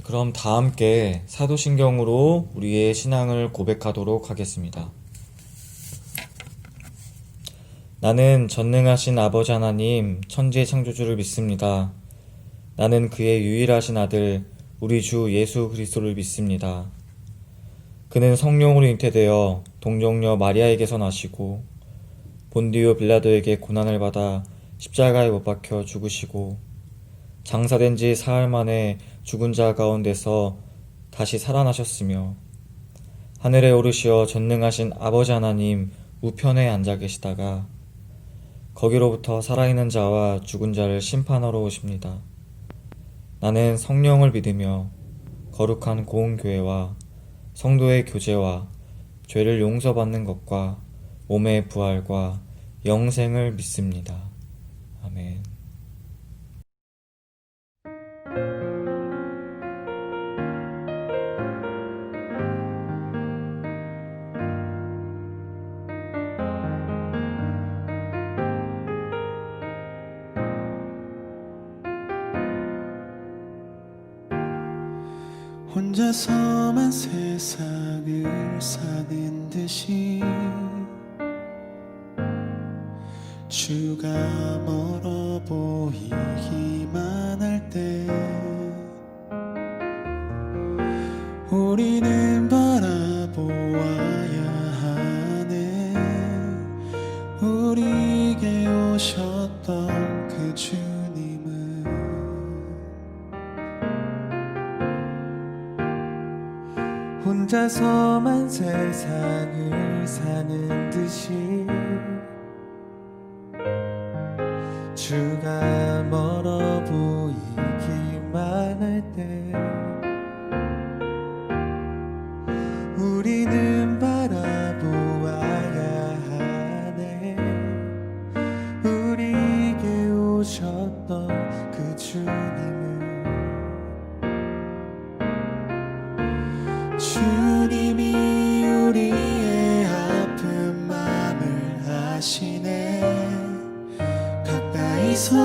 그럼 다 함께 사도신경으로 우리의 신앙을 고백하도록 하겠습니다. 나는 전능하신 아버지 하나님, 천지의 창조주를 믿습니다. 나는 그의 유일하신 아들, 우리 주 예수 그리스도를 믿습니다. 그는 성령으로 잉태되어 동정녀 마리아에게서 나시고 본디오 빌라도에게 고난을 받아 십자가에 못 박혀 죽으시고 장사된 지 사흘 만에 죽은 자 가운데서 다시 살아나셨으며 하늘에 오르시어 전능하신 아버지 하나님 우편에 앉아 계시다가 거기로부터 살아있는 자와 죽은 자를 심판하러 오십니다. 나는 성령을 믿으며 거룩한 고운교회와 성도의 교제와 죄를 용서받는 것과 몸의 부활과 영생을 믿습니다. 아멘. 혼자서만 세상을 사는 듯이 주가 멀어 보이기만 할 때 우리는 바라보아야 하네. 우리에게 오셨던 그 주님은 혼자서만 세상을 사는 듯이 주가 멀어 보이기만 할 때 우리는 바라보아야 하네. 우리에게 오셨던 그 주님을 주님이 우리의 아픈 마음을 아시네. 가까이서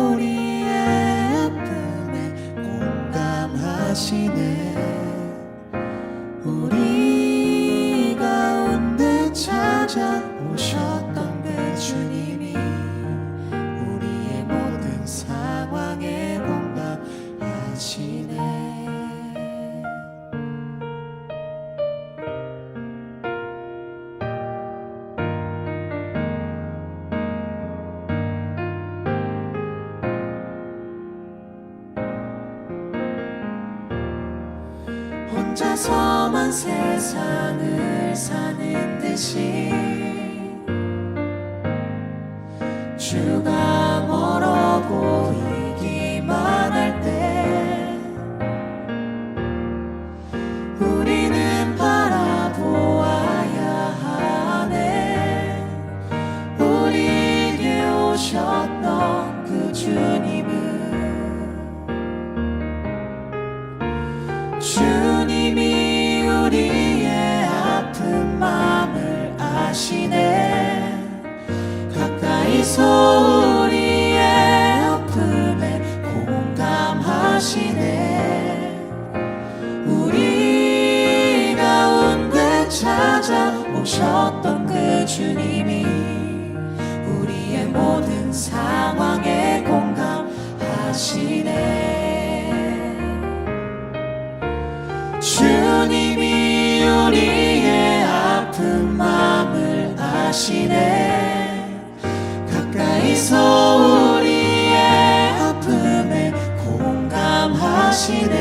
우리의 아픔에 공감하시네. 우리 가운데 찾아오셨던 그 주님이 우리의 모든 상황에 공감하시네. 혼자서만 세상을 사는 듯이 주가 멀어 보이기만 할 때 우리는 바라보아야 하네. 우리에게 오셨던 그 주님이 우리의 아픈 마음을 아시네. 가까이서 우리의 아픔에 공감하시네. 우리 가운데 찾아오셨던 그 주님이 우리의 모든 상황에 공감하시네. 주님이 우리의 아픈 마음을 아시네. 가까이서 우리의 아픔에 공감하시네.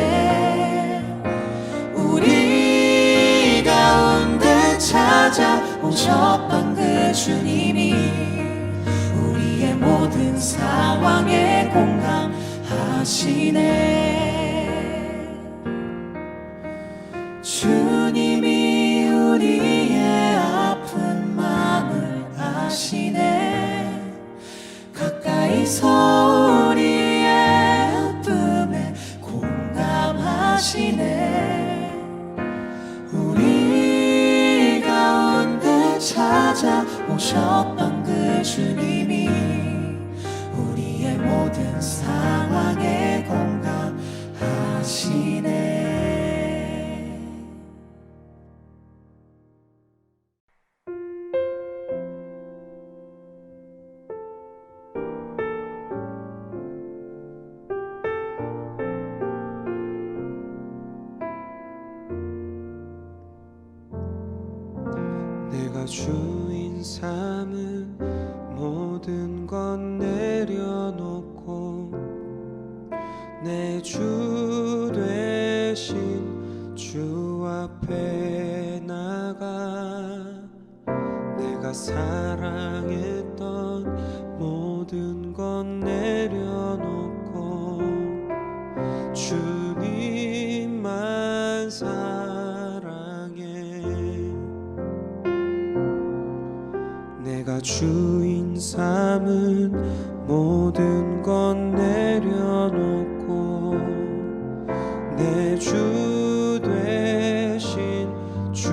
우리 가운데 찾아오셨던 그 주님이 우리의 모든 상황에 공감하시네. 주님이 우리의 아픈 마음을 아시네. 가까이서 우리의 아픔에 공감하시네. 우리 가운데 찾아오셨던 그 주님이 우리의 모든 상황에 공감하시네. 내가 주인 삼은 모든 건 내려놓고 내 주 되신 주 앞에 나가 내가 사랑했던 모든 건 내려놓고 주님만 사랑해. 내가 주인 삼은 모든 건 내려놓고 내 주 되신 주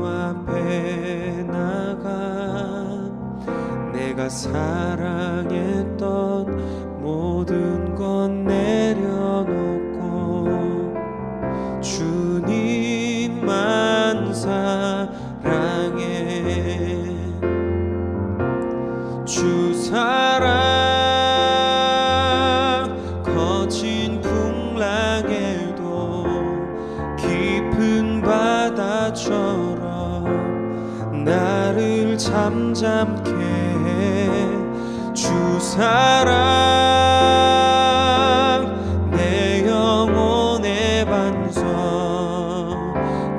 앞에 나가 내가 사랑했던 모든 건 내려놓고 주님만 사랑해. 주 사랑 거친 풍랑에도 깊은 바다처럼 나를 잠잠케 해. 주 사랑 내 영혼의 반석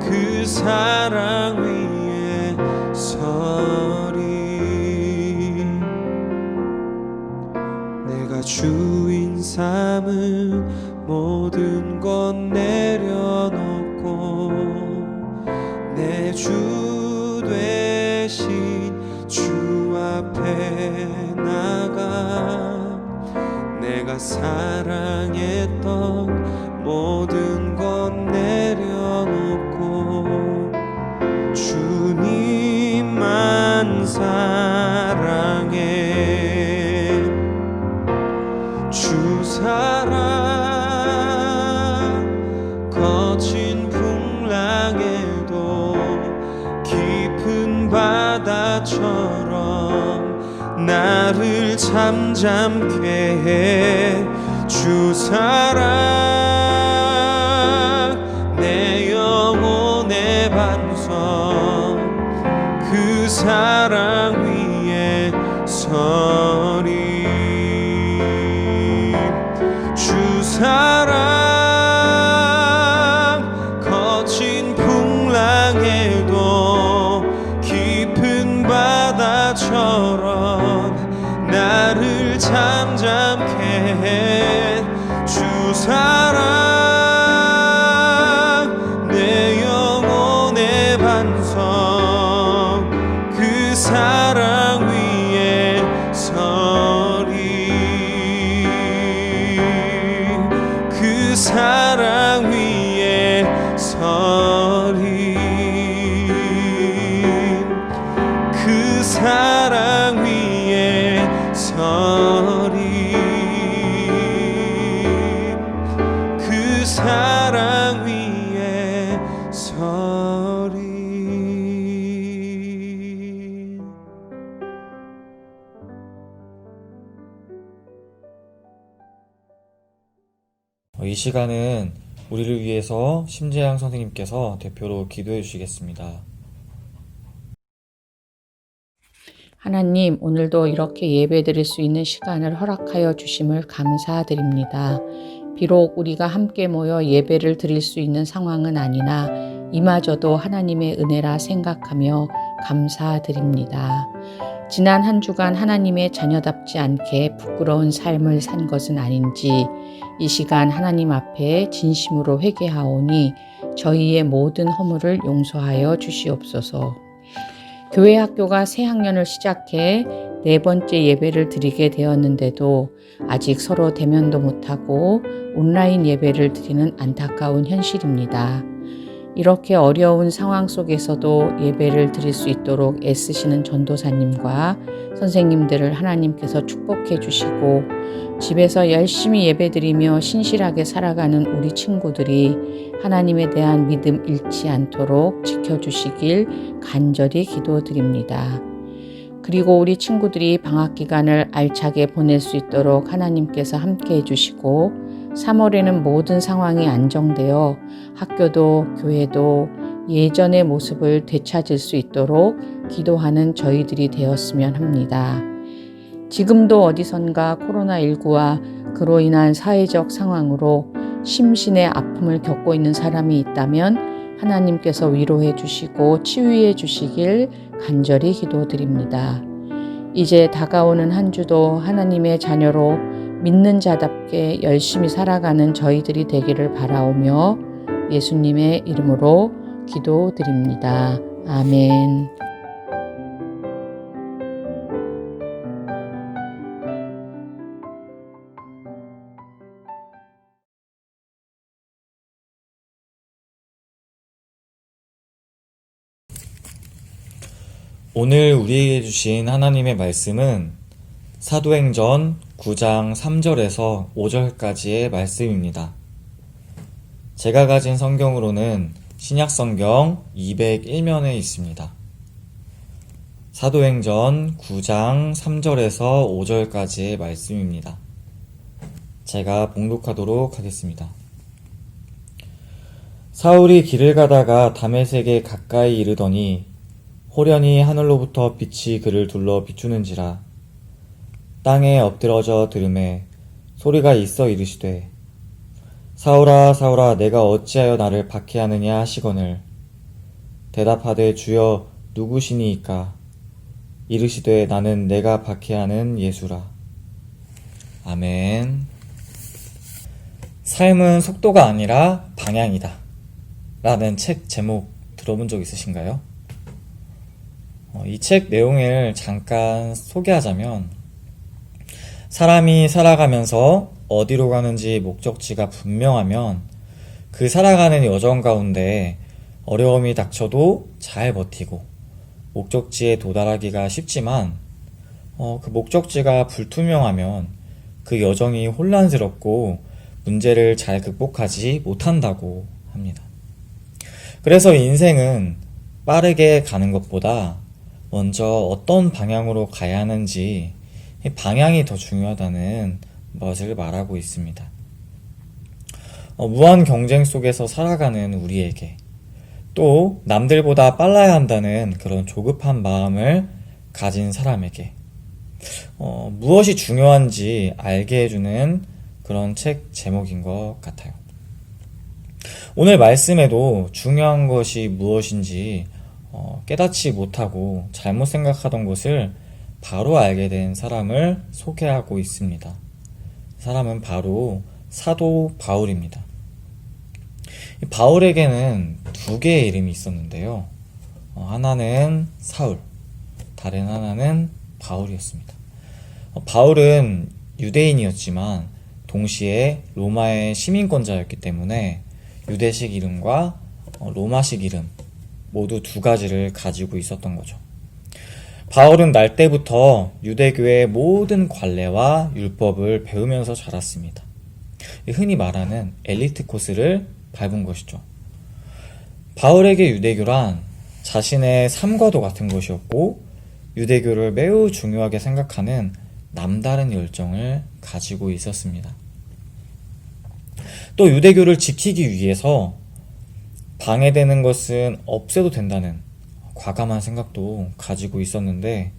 그 사랑 위에 서리. 내가 주인 삼은 모든 건 내려놓고 내 주 되신 주 앞에 나가 내가 사랑했던 모든 건 내려놓고 주님만 사랑해. 주 사랑 거친 풍랑에도 깊은 바다처럼 나를 잠잠케 해. 주 사랑 내 영혼의 반석 그 사랑 위에 서리. 주 사랑 거친 나를 잠잠케 해 주 사랑 내 영혼의 반성 그 사랑 위에 서리 그 사랑 위에 서리 그 사랑 위에 서리 그 사랑 위에 서리 이 시간은 우리를 위해서 심재양 선생님께서 대표로 기도해 주시겠습니다. 하나님, 오늘도 이렇게 예배드릴 수 있는 시간을 허락하여 주심을 감사드립니다. 비록 우리가 함께 모여 예배를 드릴 수 있는 상황은 아니나 이마저도 하나님의 은혜라 생각하며 감사드립니다. 지난 한 주간 하나님의 자녀답지 않게 부끄러운 삶을 산 것은 아닌지 이 시간 하나님 앞에 진심으로 회개하오니 저희의 모든 허물을 용서하여 주시옵소서. 교회 학교가 새 학년을 시작해 4번째 예배를 드리게 되었는데도 아직 서로 대면도 못하고 온라인 예배를 드리는 안타까운 현실입니다. 이렇게 어려운 상황 속에서도 예배를 드릴 수 있도록 애쓰시는 전도사님과 선생님들을 하나님께서 축복해 주시고 집에서 열심히 예배드리며 신실하게 살아가는 우리 친구들이 하나님에 대한 믿음 잃지 않도록 지켜주시길 간절히 기도드립니다. 그리고 우리 친구들이 방학 기간을 알차게 보낼 수 있도록 하나님께서 함께 해주시고 3월에는 모든 상황이 안정되어 학교도 교회도 예전의 모습을 되찾을 수 있도록 기도하는 저희들이 되었으면 합니다. 지금도 어디선가 코로나19와 그로 인한 사회적 상황으로 심신의 아픔을 겪고 있는 사람이 있다면 하나님께서 위로해 주시고 치유해 주시길 간절히 기도드립니다. 이제 다가오는 한 주도 하나님의 자녀로 믿는 자답게 열심히 살아가는 저희들이 되기를 바라오며 예수님의 이름으로 기도드립니다. 아멘. 오늘 우리에게 주신 하나님의 말씀은 사도행전 9장 3절에서 5절까지의 말씀입니다. 제가 가진 성경으로는 신약성경 201면에 있습니다. 사도행전 9장 3절에서 5절까지의 말씀입니다. 제가 봉독하도록 하겠습니다. 사울이 길을 가다가 다메섹에 가까이 이르더니 호련히 하늘로부터 빛이 그를 둘러 비추는지라. 땅에 엎드러져 들음에 소리가 있어 이르시되 사울아 사울아 내가 어찌하여 나를 박해하느냐 하시거늘 대답하되 주여 누구시니이까 이르시되 나는 내가 박해하는 예수라. 아멘. 삶은 속도가 아니라 방향이다 라는 책 제목 들어본 적 있으신가요? 이 책 내용을 잠깐 소개하자면 사람이 살아가면서 어디로 가는지 목적지가 분명하면 그 살아가는 여정 가운데 어려움이 닥쳐도 잘 버티고 목적지에 도달하기가 쉽지만 그 목적지가 불투명하면 그 여정이 혼란스럽고 문제를 잘 극복하지 못한다고 합니다. 그래서 인생은 빠르게 가는 것보다 먼저 어떤 방향으로 가야 하는지 방향이 더 중요하다는 것을 말하고 있습니다. 무한 경쟁 속에서 살아가는 우리에게 또 남들보다 빨라야 한다는 그런 조급한 마음을 가진 사람에게 무엇이 중요한지 알게 해주는 그런 책 제목인 것 같아요. 오늘 말씀에도 중요한 것이 무엇인지 깨닫지 못하고 잘못 생각하던 것을 바로 알게 된 사람을 소개하고 있습니다. 사람은 바로 사도 바울입니다. 바울에게는 두 개의 이름이 있었는데요. 하나는 사울, 다른 하나는 바울이었습니다. 바울은 유대인이었지만 동시에 로마의 시민권자였기 때문에 유대식 이름과 로마식 이름 모두 두 가지를 가지고 있었던 거죠. 바울은 날 때부터 유대교의 모든 관례와 율법을 배우면서 자랐습니다. 흔히 말하는 엘리트 코스를 밟은 것이죠. 바울에게 유대교란 자신의 삶과도 같은 것이었고 유대교를 매우 중요하게 생각하는 남다른 열정을 가지고 있었습니다. 또 유대교를 지키기 위해서 방해되는 것은 없애도 된다는 과감한 생각도 가지고 있었는데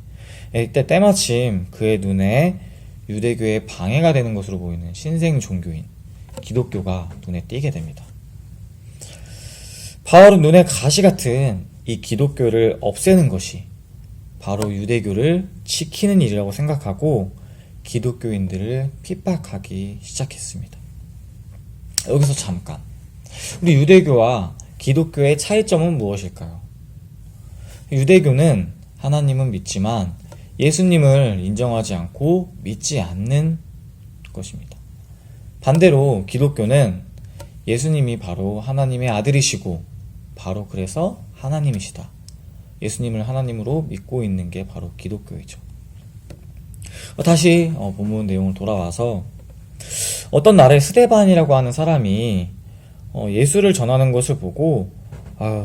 이때 때마침 그의 눈에 유대교에 방해가 되는 것으로 보이는 신생 종교인 기독교가 눈에 띄게 됩니다. 바울은 눈에 가시 같은 이 기독교를 없애는 것이 바로 유대교를 지키는 일이라고 생각하고 기독교인들을 핍박하기 시작했습니다. 여기서 잠깐, 우리 유대교와 기독교의 차이점은 무엇일까요? 유대교는 하나님은 믿지만 예수님을 인정하지 않고 믿지 않는 것입니다. 반대로 기독교는 예수님이 바로 하나님의 아들이시고 바로 그래서 하나님이시다. 예수님을 하나님으로 믿고 있는 게 바로 기독교이죠. 다시 본문 내용을 돌아와서 어떤 날에 스데반이라고 하는 사람이 예수를 전하는 것을 보고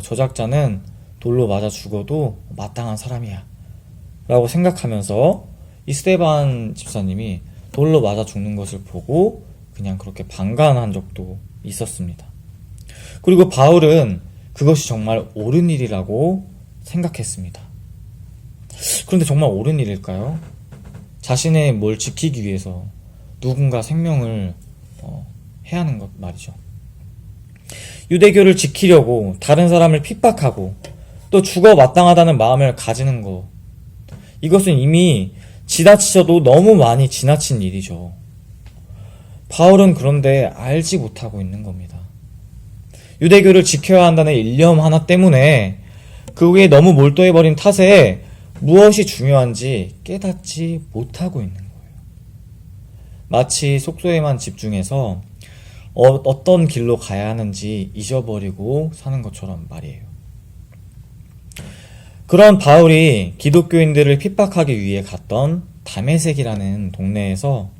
저 작자는 돌로 맞아 죽어도 마땅한 사람이야 라고 생각하면서 이 스데반 집사님이 돌로 맞아 죽는 것을 보고 그냥 그렇게 방관한 적도 있었습니다. 그리고 바울은 그것이 정말 옳은 일이라고 생각했습니다. 그런데 정말 옳은 일일까요? 자신의 뭘 지키기 위해서 누군가 생명을 해하는 것 말이죠. 유대교를 지키려고 다른 사람을 핍박하고 또 죽어 마땅하다는 마음을 가지는 것, 이것은 이미 지나치셔도 너무 많이 지나친 일이죠. 바울은 그런데 알지 못하고 있는 겁니다. 유대교를 지켜야 한다는 일념 하나 때문에 그 위에 너무 몰두해버린 탓에 무엇이 중요한지 깨닫지 못하고 있는 거예요. 마치 속도에만 집중해서 어떤 길로 가야 하는지 잊어버리고 사는 것처럼 말이에요. 그런 바울이 기독교인들을 핍박하기 위해 갔던 다메섹이라는 동네에서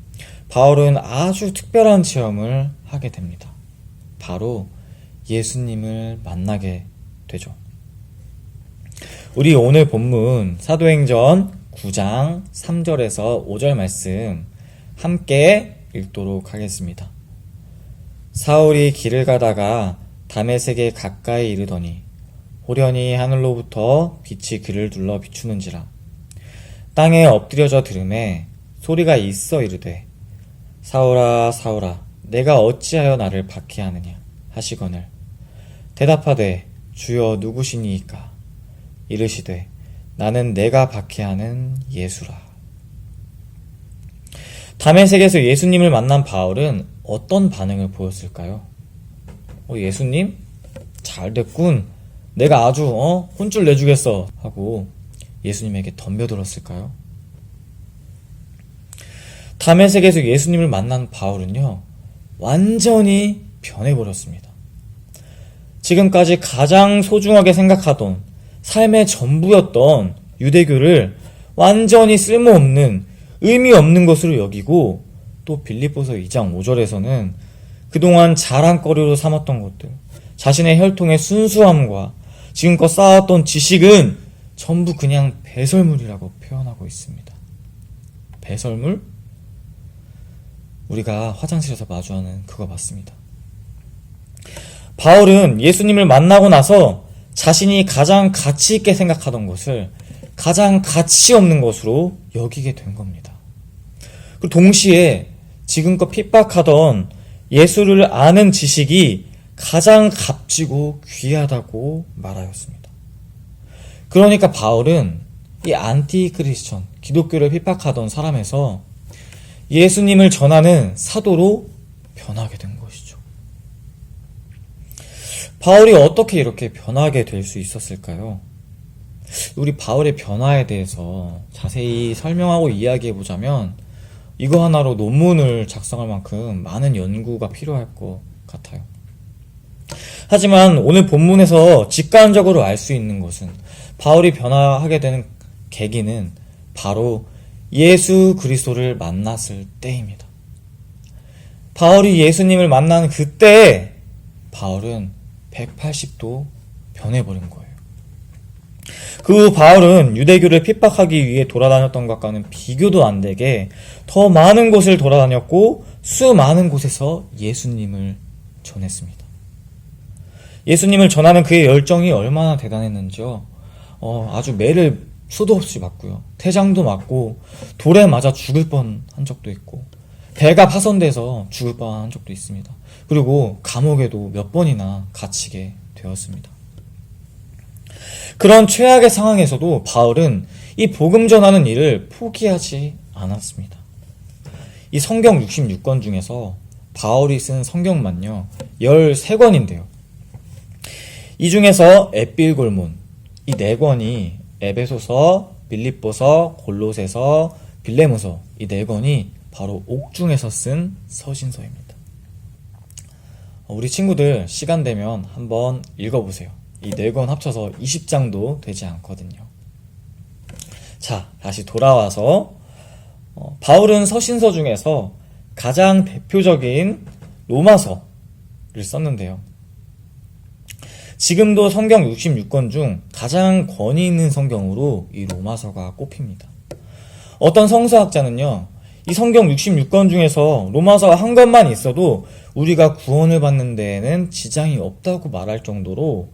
바울은 아주 특별한 체험을 하게 됩니다. 바로 예수님을 만나게 되죠. 우리 오늘 본문 사도행전 9장 3절에서 5절 말씀 함께 읽도록 하겠습니다. 사울이 길을 가다가 다메섹에 가까이 이르더니 호련히 하늘로부터 빛이 그를 둘러 비추는지라. 땅에 엎드려져 들음에 소리가 있어 이르되 사울아 사울아 내가 어찌하여 나를 박해하느냐 하시거늘 대답하되 주여 누구시니이까 이르시되 나는 내가 박해하는 예수라. 다메섹에서 예수님을 만난 바울은 어떤 반응을 보였을까요? 예수님? 잘됐군. 내가 아주 혼쭐 내주겠어 하고 예수님에게 덤벼들었을까요? 다메섹에서 예수님을 만난 바울은요, 완전히 변해버렸습니다. 지금까지 가장 소중하게 생각하던 삶의 전부였던 유대교를 완전히 쓸모없는 의미 없는 것으로 여기고, 또 빌립보서 2장 5절에서는 그동안 자랑거리로 삼았던 것들, 자신의 혈통의 순수함과 지금껏 쌓았던 지식은 전부 그냥 배설물이라고 표현하고 있습니다. 배설물? 우리가 화장실에서 마주하는 그거 맞습니다. 바울은 예수님을 만나고 나서 자신이 가장 가치 있게 생각하던 것을 가장 가치 없는 것으로 여기게 된 겁니다. 그리고 동시에 지금껏 핍박하던 예수를 아는 지식이 가장 값지고 귀하다고 말하였습니다. 그러니까 바울은 이 안티 크리스천, 기독교를 핍박하던 사람에서 예수님을 전하는 사도로 변하게 된 것이죠. 바울이 어떻게 이렇게 변하게 될 수 있었을까요? 우리 바울의 변화에 대해서 자세히 설명하고 이야기해 보자면 이거 하나로 논문을 작성할 만큼 많은 연구가 필요할 것 같아요. 하지만 오늘 본문에서 직관적으로 알 수 있는 것은 바울이 변화하게 되는 계기는 바로 예수 그리스도를 만났을 때입니다. 바울이 예수님을 만난 그때 바울은 180도 변해버린 거예요. 그 후 바울은 유대교를 핍박하기 위해 돌아다녔던 것과는 비교도 안 되게 더 많은 곳을 돌아다녔고 수많은 곳에서 예수님을 전했습니다. 예수님을 전하는 그의 열정이 얼마나 대단했는지요. 아주 매를 수도 없이 맞고요. 태장도 맞고 돌에 맞아 죽을 뻔한 적도 있고 배가 파손돼서 죽을 뻔한 적도 있습니다. 그리고 감옥에도 몇 번이나 갇히게 되었습니다. 그런 최악의 상황에서도 바울은 이 복음 전하는 일을 포기하지 않았습니다. 이 성경 66권 중에서 바울이 쓴 성경만요 13권인데요. 이 중에서 에필골몬 이 4권이 에베소서, 빌립보서, 골로새서, 빌레모서 이 4권이 바로 옥중에서 쓴 서신서입니다. 우리 친구들 시간 되면 한번 읽어보세요. 이 4권 합쳐서 20장도 되지 않거든요. 자, 다시 돌아와서 바울은 서신서 중에서 가장 대표적인 로마서를 썼는데요. 지금도 성경 66권 중 가장 권위 있는 성경으로 이 로마서가 꼽힙니다. 어떤 성서학자는요, 이 성경 66권 중에서 로마서 한 권만 있어도 우리가 구원을 받는 데에는 지장이 없다고 말할 정도로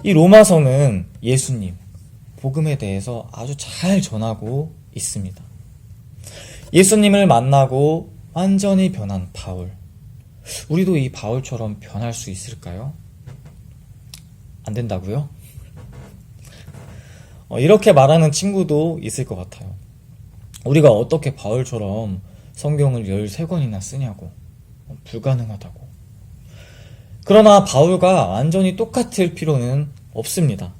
이 로마서는 예수님, 복음에 대해서 아주 잘 전하고 있습니다. 예수님을 만나고 완전히 변한 바울. 우리도 이 바울처럼 변할 수 있을까요? 안 된다고요? 이렇게 말하는 친구도 있을 것 같아요. 우리가 어떻게 바울처럼 성경을 13권이나 쓰냐고. 불가능하다고. 그러나 바울과 완전히 똑같을 필요는 없습니다.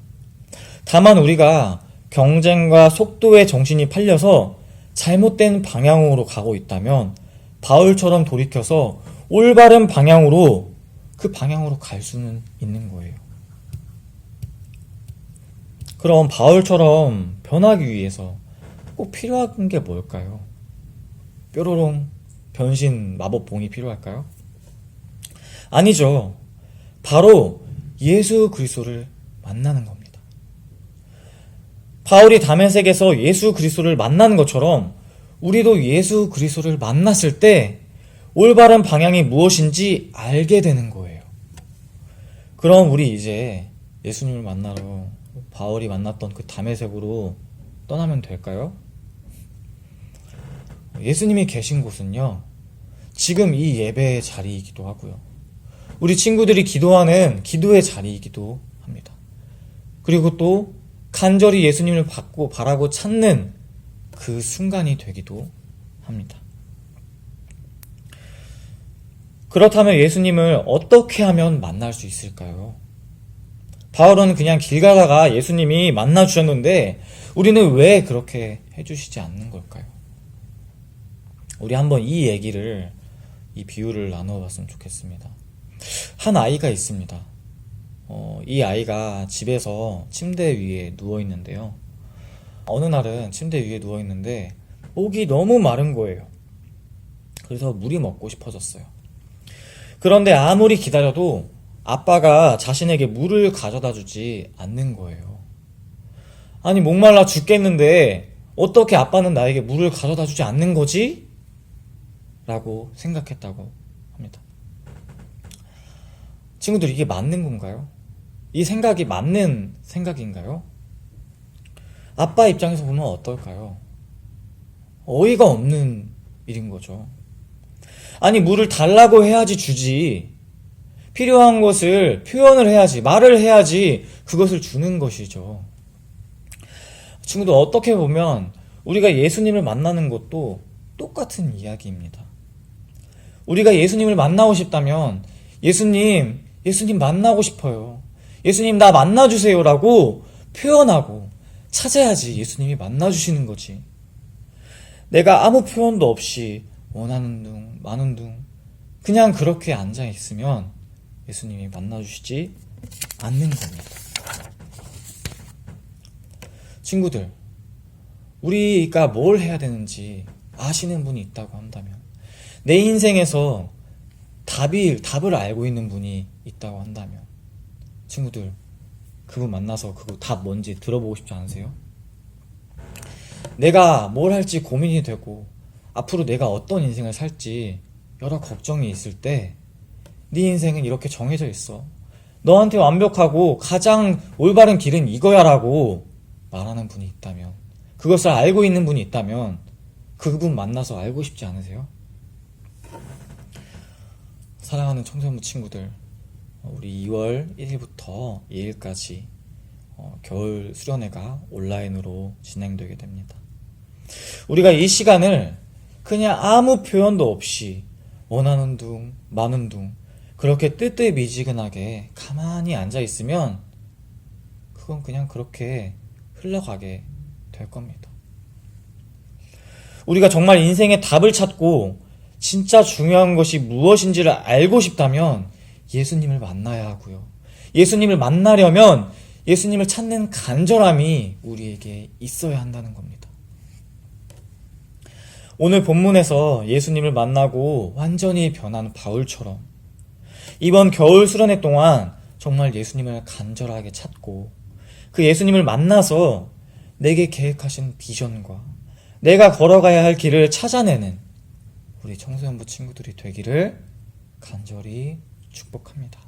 다만 우리가 경쟁과 속도에 정신이 팔려서 잘못된 방향으로 가고 있다면 바울처럼 돌이켜서 올바른 방향으로 그 방향으로 갈 수는 있는 거예요. 그럼 바울처럼 변하기 위해서 꼭 필요한 게 뭘까요? 뾰로롱 변신 마법봉이 필요할까요? 아니죠. 바로 예수 그리스도를 만나는 겁니다. 바울이 다메섹에서 예수 그리스도를 만나는 것처럼 우리도 예수 그리스도를 만났을 때 올바른 방향이 무엇인지 알게 되는 거예요. 그럼 우리 이제 예수님을 만나러 바울이 만났던 그 다메섹으로 떠나면 될까요? 예수님이 계신 곳은요, 지금 이 예배의 자리이기도 하고요. 우리 친구들이 기도하는 기도의 자리이기도 합니다. 그리고 또 간절히 예수님을 받고 바라고 찾는 그 순간이 되기도 합니다. 그렇다면 예수님을 어떻게 하면 만날 수 있을까요? 바울은 그냥 길 가다가 예수님이 만나 주셨는데 우리는 왜 그렇게 해주시지 않는 걸까요? 우리 한번 이 비유를 나누어 봤으면 좋겠습니다. 한 아이가 있습니다. 이 아이가 집에서 침대 위에 누워 있는데요. 어느 날은 침대 위에 누워 있는데 목이 너무 마른 거예요. 그래서 물이 먹고 싶어졌어요. 그런데 아무리 기다려도 아빠가 자신에게 물을 가져다 주지 않는 거예요. 아니, 목말라 죽겠는데 어떻게 아빠는 나에게 물을 가져다 주지 않는 거지? 라고 생각했다고 합니다. 친구들, 이게 맞는 건가요? 이 생각이 맞는 생각인가요? 아빠 입장에서 보면 어떨까요? 어이가 없는 일인 거죠. 아니, 물을 달라고 해야지 주지. 필요한 것을 표현을 해야지, 말을 해야지 그것을 주는 것이죠. 친구들, 어떻게 보면 우리가 예수님을 만나는 것도 똑같은 이야기입니다. 우리가 예수님을 만나고 싶다면 예수님 만나고 싶어요. 예수님 나 만나주세요 라고 표현하고 찾아야지 예수님이 만나주시는 거지. 내가 아무 표현도 없이 원하는 둥 마는 둥 그냥 그렇게 앉아있으면 예수님이 만나주시지 않는 겁니다. 친구들, 우리가 뭘 해야 되는지 아시는 분이 있다고 한다면, 내 인생에서 답을 알고 있는 분이 있다고 한다면, 친구들, 그분 만나서 그거 답 뭔지 들어보고 싶지 않으세요? 내가 뭘 할지 고민이 되고 앞으로 내가 어떤 인생을 살지 여러 걱정이 있을 때 네 인생은 이렇게 정해져 있어. 너한테 완벽하고 가장 올바른 길은 이거야 라고 말하는 분이 있다면, 그것을 알고 있는 분이 있다면 그분 만나서 알고 싶지 않으세요? 사랑하는 청소년부 친구들, 우리 2월 1일부터 2일까지 겨울 수련회가 온라인으로 진행되게 됩니다. 우리가 이 시간을 그냥 아무 표현도 없이 원하는 둥 마는 둥 그렇게 뜨뜻미지근하게 가만히 앉아있으면 그건 그냥 그렇게 흘러가게 될 겁니다. 우리가 정말 인생의 답을 찾고 진짜 중요한 것이 무엇인지를 알고 싶다면 예수님을 만나야 하고요. 예수님을 만나려면 예수님을 찾는 간절함이 우리에게 있어야 한다는 겁니다. 오늘 본문에서 예수님을 만나고 완전히 변한 바울처럼 이번 겨울 수련회 동안 정말 예수님을 간절하게 찾고 그 예수님을 만나서 내게 계획하신 비전과 내가 걸어가야 할 길을 찾아내는 우리 청소년부 친구들이 되기를 간절히 축복합니다.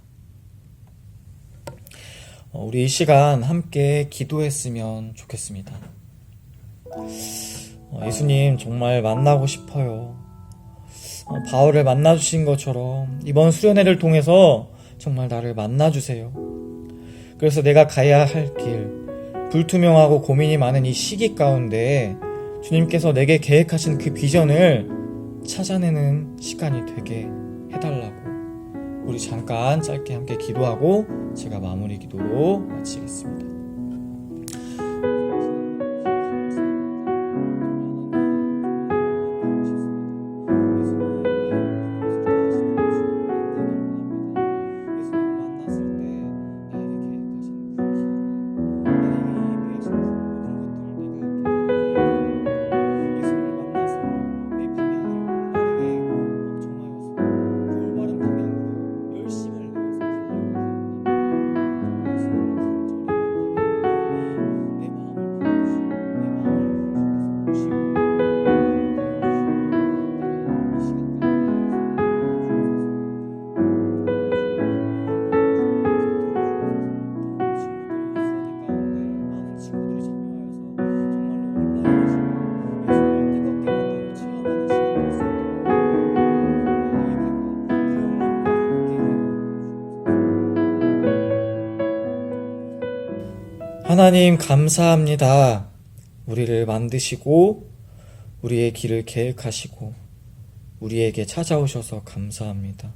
우리 이 시간 함께 기도했으면 좋겠습니다. 예수님 정말 만나고 싶어요. 바울을 만나주신 것처럼 이번 수련회를 통해서 정말 나를 만나주세요. 그래서 내가 가야 할 길, 불투명하고 고민이 많은 이 시기 가운데 주님께서 내게 계획하신 그 비전을 찾아내는 시간이 되게 해달라고 우리 잠깐 짧게 함께 기도하고 제가 마무리 기도로 마치겠습니다. 하나님 감사합니다. 우리를 만드시고 우리의 길을 계획하시고 우리에게 찾아오셔서 감사합니다.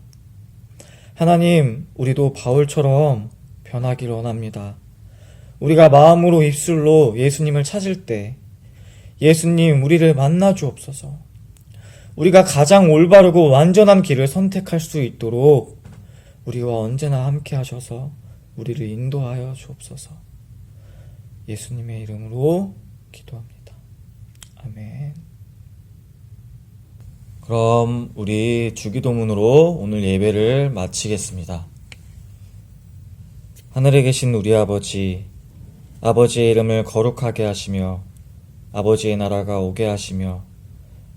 하나님, 우리도 바울처럼 변하기를 원합니다. 우리가 마음으로 입술로 예수님을 찾을 때 예수님 우리를 만나 주옵소서. 우리가 가장 올바르고 완전한 길을 선택할 수 있도록 우리와 언제나 함께 하셔서 우리를 인도하여 주옵소서. 예수님의 이름으로 기도합니다. 아멘. 그럼 우리 주기도문으로 오늘 예배를 마치겠습니다. 하늘에 계신 우리 아버지, 아버지의 이름을 거룩하게 하시며 아버지의 나라가 오게 하시며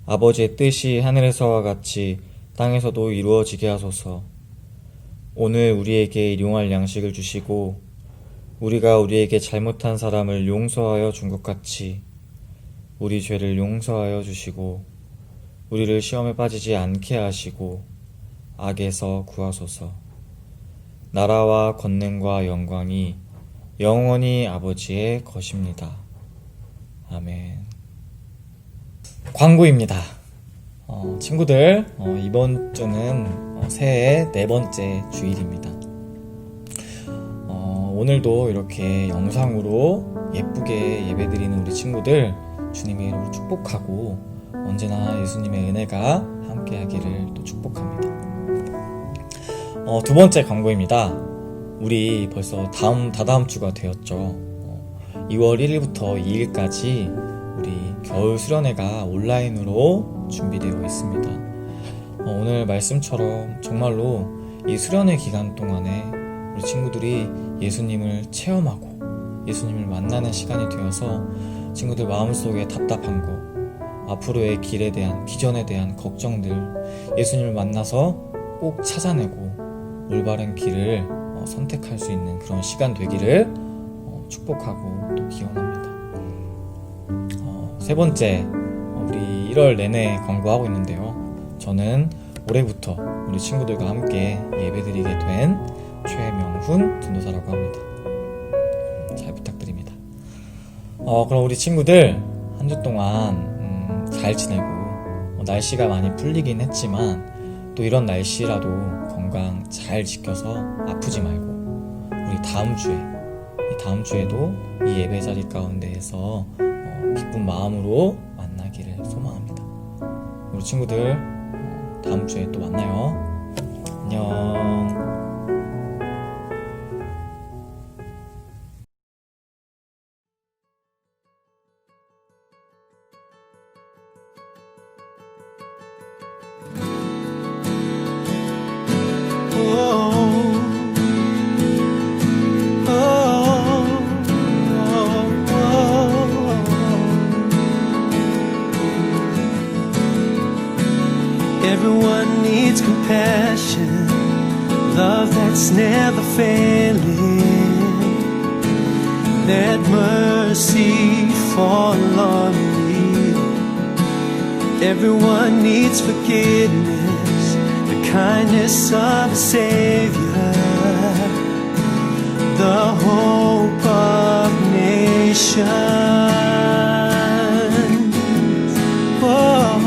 아버지의 뜻이 하늘에서와 같이 땅에서도 이루어지게 하소서. 오늘 우리에게 일용할 양식을 주시고 우리가 우리에게 잘못한 사람을 용서하여 준 것 같이 우리 죄를 용서하여 주시고 우리를 시험에 빠지지 않게 하시고 악에서 구하소서. 나라와 권능과 영광이 영원히 아버지의 것입니다. 아멘. 광고입니다. 친구들, 이번 주는 새해 네 번째 주일입니다. 오늘도 이렇게 영상으로 예쁘게 예배드리는 우리 친구들 주님의 이름으로 축복하고 언제나 예수님의 은혜가 함께하기를 또 축복합니다. 두 번째 광고입니다. 우리 벌써 다다음 주가 되었죠. 2월 1일부터 2일까지 우리 겨울 수련회가 온라인으로 준비되어 있습니다. 오늘 말씀처럼 정말로 이 수련회 기간 동안에 우리 친구들이 예수님을 체험하고 예수님을 만나는 시간이 되어서 친구들 마음속에 답답한 거, 앞으로의 길에 대한 비전에 대한 걱정들 예수님을 만나서 꼭 찾아내고 올바른 길을 선택할 수 있는 그런 시간 되기를 축복하고 또 기원합니다. 세 번째, 우리 1월 내내 광고하고 있는데요. 저는 올해부터 우리 친구들과 함께 예배드리게 된 최명훈 전도사라고 합니다. 잘 부탁드립니다. 그럼 우리 친구들 한 주 동안 잘 지내고 날씨가 많이 풀리긴 했지만 또 이런 날씨라도 건강 잘 지켜서 아프지 말고 우리 다음 주에도 이 예배 자리 가운데에서 기쁜 마음으로 만나기를 소망합니다. 우리 친구들 다음 주에 또 만나요. 안녕. Everyone needs compassion, love that's never failing. Let mercy fall on me. Everyone needs forgiveness, the kindness of a Savior, the hope of nations. Oh.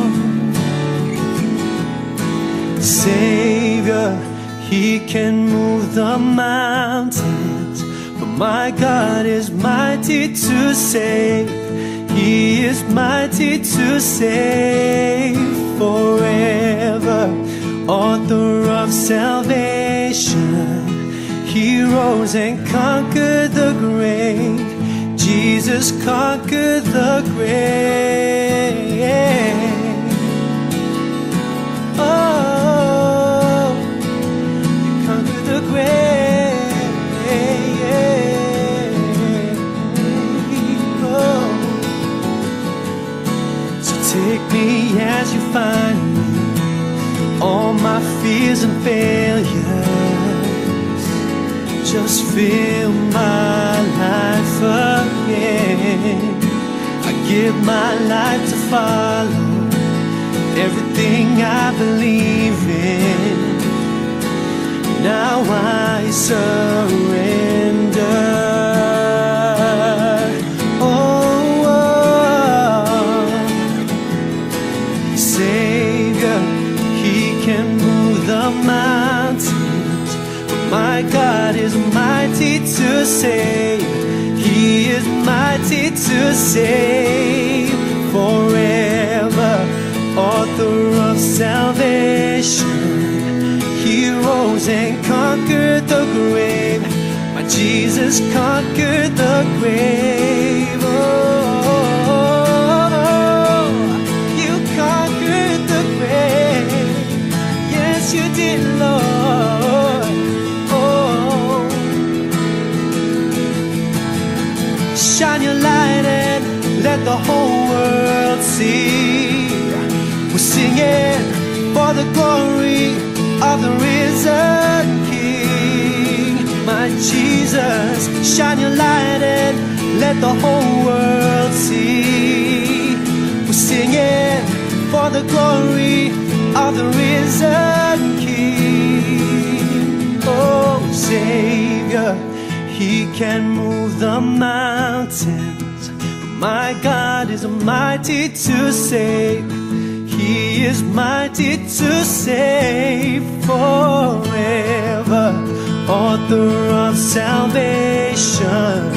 Savior, He can move the mountains, but my God is mighty to save. He is mighty to save forever. Author of salvation, He rose and conquered the grave. Jesus conquered the grave. Oh, you conquered the grave. Oh. So take me as you find me, all my fears and failures. Just fill my life again. I give my life to follow everything I believe in. Now I surrender. Oh, Savior, He can move the mountains, but my God is mighty to save. He is mighty to save forever. Author of salvation, He rose and conquered the grave. My Jesus conquered the grave. Oh, you conquered the grave. Yes, you did, Lord. Oh, shine your light and let the whole world see. We're singing for the glory of the risen King. My Jesus, shine your light and let the whole world see. We're singing for the glory of the risen King. Oh, Savior, He can move the mountains. My God is mighty to save. He is mighty to save forever. Author of salvation.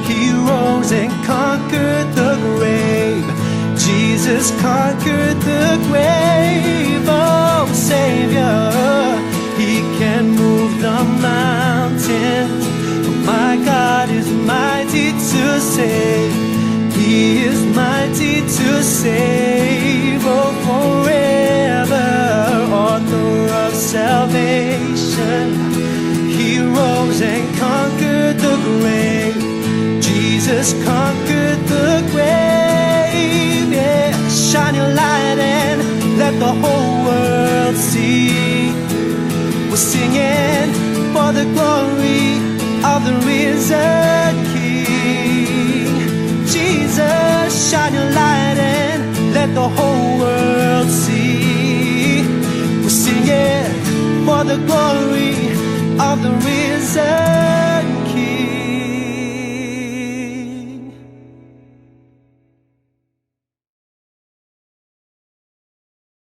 He rose and conquered the grave. Jesus conquered the grave. Oh, Savior, He can move the mountains. My God is mighty to save. He is mighty to save. Oh, forever. Author of salvation. He rose and conquered the grave. Jesus conquered the grave. Yeah. Shine your light and let the whole world see. We're singing for the glory of the risen King. Jesus, shine your light and let the whole world see. We're singing for the glory of the risen